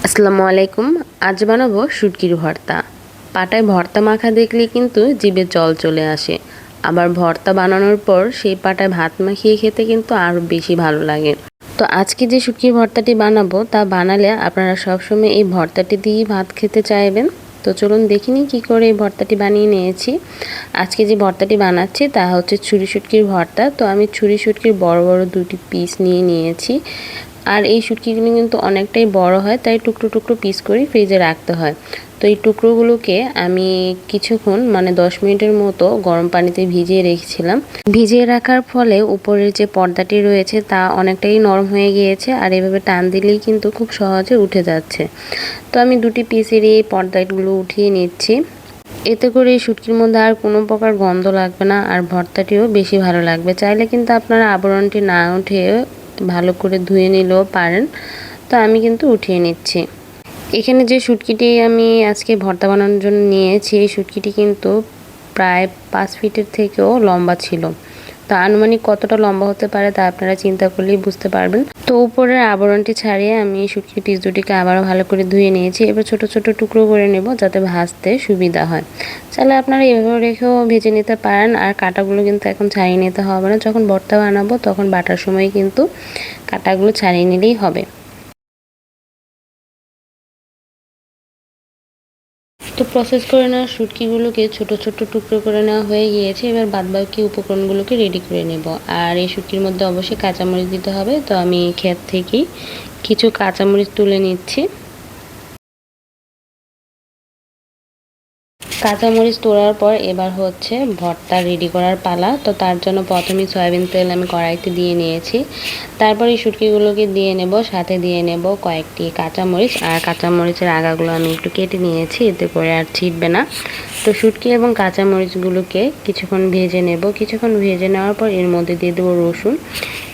আসসালামু আলাইকুম। আজ বানাবো শুটকির ভর্তা। পাটায় ভর্তা মাখা দেখলে কিন্তু জিভে জল চলে আসে। আবার ভর্তা বানানোর পর সেই পাটায় ভাত মাখিয়ে খেতে কিন্তু আরও বেশি ভালো লাগে। তো আজকে যে শুটকির ভর্তাটি বানাবো তা বানালে আপনারা সবসময় এই ভর্তাটি দিয়েই ভাত খেতে চাইবেন। তো চলুন দেখিনি কি করে এই ভর্তাটি বানিয়ে নিয়েছি। আজকে যে ভর্তাটি বানাচ্ছি তা হচ্ছে ছুরি শুটকির ভর্তা। তো আমি ছুরি শুটকির বড় বড় দুটি পিস নিয়ে নিয়েছি। আর এই শুটকিগুলো কিন্তু অনেকটাই বড় হয়, তাই টুকরো টুকরো পিস করে ফ্রিজে রাখতে হয়। তো এই টুকরোগুলোকে আমি কিছুক্ষণ 10 মিনিটের মতো গরম পানিতে ভিজিয়ে রেখেছিলাম। ভিজিয়ে রাখার ফলে উপরের যে পর্দাটি রয়েছে তা অনেকটাই নরম হয়ে গিয়েছে, আর এভাবে টান দিলেই কিন্তু খুব সহজে উঠে যাচ্ছে। তো আমি দুটি পিসের এই পর্দাগুলো উঠিয়ে নিচ্ছি। এতে করে এই শুটকির মধ্যে আর কোনো প্রকার গন্ধ লাগবে না, আর ভর্তাটিও বেশি ভালো লাগবে। চাইলে কিন্তু আপনারা আবরণটি না উঠিয়ে ভালো করে ধুয়ে নিলেও পারেন। তো আমি কিন্তু উঠিয়ে নিচ্ছি। এখানে যে শুটকিটি আমি আজকে ভর্তা বানানোর জন্য নিয়েছি, এই শুটকিটি কিন্তু প্রায় 5 ফিটের থেকেও লম্বা ছিল। তো আনুমানিক কতটা লম্বা হতে পারে তা আপনারা চিন্তা করলেই বুঝতে পারবেন। তো উপরের আবরণটি ছাড়িয়ে আমি শুটকির পিস দুটিকে আবারও ভালো করে ধুয়ে নিয়েছি। এবার ছোট ছোট টুকরো করে নেব যাতে ভাজতে সুবিধা হয়। চাইলে আপনারা এভাবে রেখেও ভেজে নিতে পারেন। আর কাঁটাগুলো কিন্তু এখন ছাড়িয়ে নিতে হবে না, যখন ভর্তা বানাবো তখন বাটার সময় কিন্তু কাঁটাগুলো ছাড়িয়ে নিলেই হবে। তো প্রসেস করে নেওয়া শুটকিগুলোকে ছোট ছোট টুকরো করে নেওয়া হয়ে গিয়েছে। এবার বাদবাকি উপকরণগুলোকে রেডি করে নেব। আর এই শুটকির মধ্যে অবশ্যই কাঁচামরিচ দিতে হবে। তো আমি ক্ষেত থেকেই কিছু কাঁচামরিচ তুলে নিচ্ছি। কাঁচামরিচ তোলার পর এবার হচ্ছে ভর্তা রেডি করার পালা। তো তার জন্য প্রথমে সয়াবিন তেল আমি কড়াইতে দিয়ে নিয়েছি। তারপর এই শুটকিগুলোকে দিয়ে নেব, সাথে দিয়ে নেব কয়েকটি কাঁচামরিচ। আর কাঁচামরিচের আগাগুলো আমি একটু কেটে নিয়েছি, এতে করে আর ছিটবে না। তো শুটকি এবং কাঁচামরিচগুলোকে কিছুক্ষণ ভেজে নেব। কিছুক্ষণ ভেজে নেওয়ার পর এর মধ্যে দিয়ে দেবো রসুন।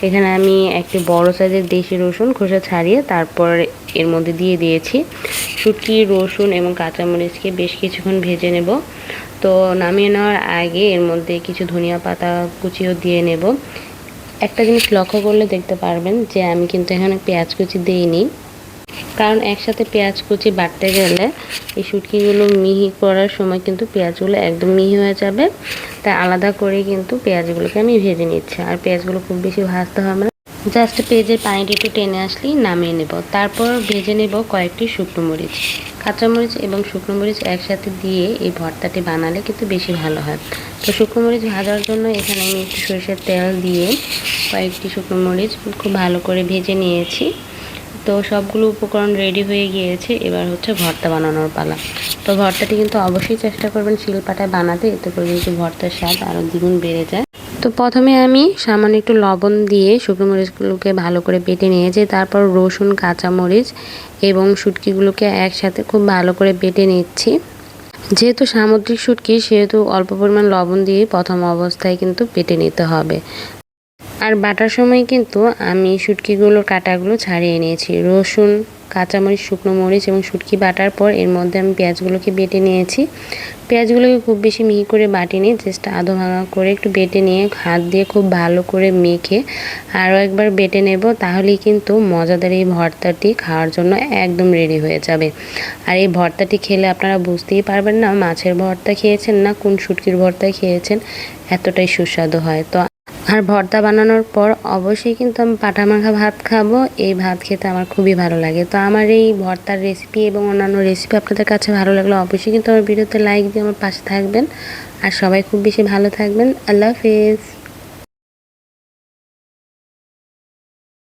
এখানে আমি একটি বড় সাইজের দেশি রসুন খোসা ছাড়িয়ে তারপর এর মধ্যে দিয়ে দিয়েছি। শুটকি, রসুন এবং কাঁচামরিচকে বেশ কিছুক্ষণ ভেজে নেব। তো নামিয়ে নেওয়ার আগে এর মধ্যে কিছু ধনিয়া পাতা কুচিও দিয়ে নেব। একটা জিনিস লক্ষ্য করলে দেখতে পারবেন যে আমি কিন্তু এখানে পেঁয়াজ কুচি দিইনি, কারণ একসাথে পেঁয়াজ কুচি বাটতে গেলে এই শুটকিগুলো মিহি করার সময় কিন্তু পেঁয়াজগুলো একদম মিহি হয়ে যাবে। তাই আলাদা করে কিন্তু পেঁয়াজগুলোকে আমি ভেজে নিচ্ছি। আর পেঁয়াজগুলো খুব বেশি ভাজতে হবে না, জাস্ট পেঁয়াজের পানিটি একটু টেনে আসলেই নামিয়ে নেব। তারপর ভেজে নেব কয়েকটি শুকনো মরিচ। কাঁচামরিচ এবং শুকনো মরিচ একসাথে দিয়ে এই ভর্তাটি বানালে কিন্তু বেশি ভালো হয়। তো শুকনো মরিচ ভাজার জন্য এখানে আমি একটু সরষের তেল দিয়ে কয়েকটি শুকনো মরিচ খুব ভালো করে ভেজে নিয়েছি। তো সবগুলো উপকরণ রেডি হয়ে গিয়েছে। এবার হচ্ছে ভর্তা বানানোর পালা। তো ভর্তাটি কিন্তু অবশ্যই চেষ্টা করবেন শিলপাটায় বানাতে, এতে করে কিন্তু ভর্তার স্বাদ আরও দ্বিগুণ বেড়ে যায়। তো প্রথমে আমি সামান্য একটু লবণ দিয়ে শুকনো মরিচগুলোকে ভালো করে বেটে নিয়েছি। তারপর রসুন, কাঁচামরিচ এবং শুটকিগুলোকে একসাথে খুব ভালো করে বেটে নিচ্ছি। যেহেতু সামুদ্রিক শুটকি সেহেতু অল্প পরিমাণ লবণ দিয়ে প্রথম অবস্থায় কিন্তু বেটে নিতে হবে। আর বাটার সময় কিন্তু আমি শুটকিগুলোর কাঁটাগুলো ছাড়িয়ে নিয়েছি। রসুন, কাঁচামরিচ, শুকনো মরিচ এবং শুটকি বাটার পর এর মধ্যে আমি পেঁয়াজগুলোকে বেটে নিয়েছি। পেঁয়াজগুলোকে খুব বেশি মিহি করে বাটিনি, জাস্ট আধো ভাঙা করে একটু বেটে নিয়ে হাত দিয়ে খুব ভালো করে মেখে আরও একবার বেটে নেব। তাহলেই কিন্তু মজাদার এই ভর্তাটি খাওয়ার জন্য একদম রেডি হয়ে যাবে। আর এই ভর্তাটি খেলে আপনারা বুঝতেই পারবেন না মাছের ভর্তা খেয়েছেন না কোন শুটকির ভর্তা খেয়েছেন, এতটাই সুস্বাদু হয়। তো আর ভর্তা বানানোর পর অবশ্যই কিন্তু আমি পাঁঠা মাখা ভাত খাবো। এই ভাত খেতে আমার খুবই ভালো লাগে। তো আমার এই ভর্তার রেসিপি এবং অন্যান্য রেসিপি আপনাদের কাছে ভালো লাগলে অবশ্যই কিন্তু আমার ভিডিওতে লাইক দিয়ে আমার পাশে থাকবেন। আর সবাই খুব বেশি ভালো থাকবেন। আল্লাহ হাফেজ।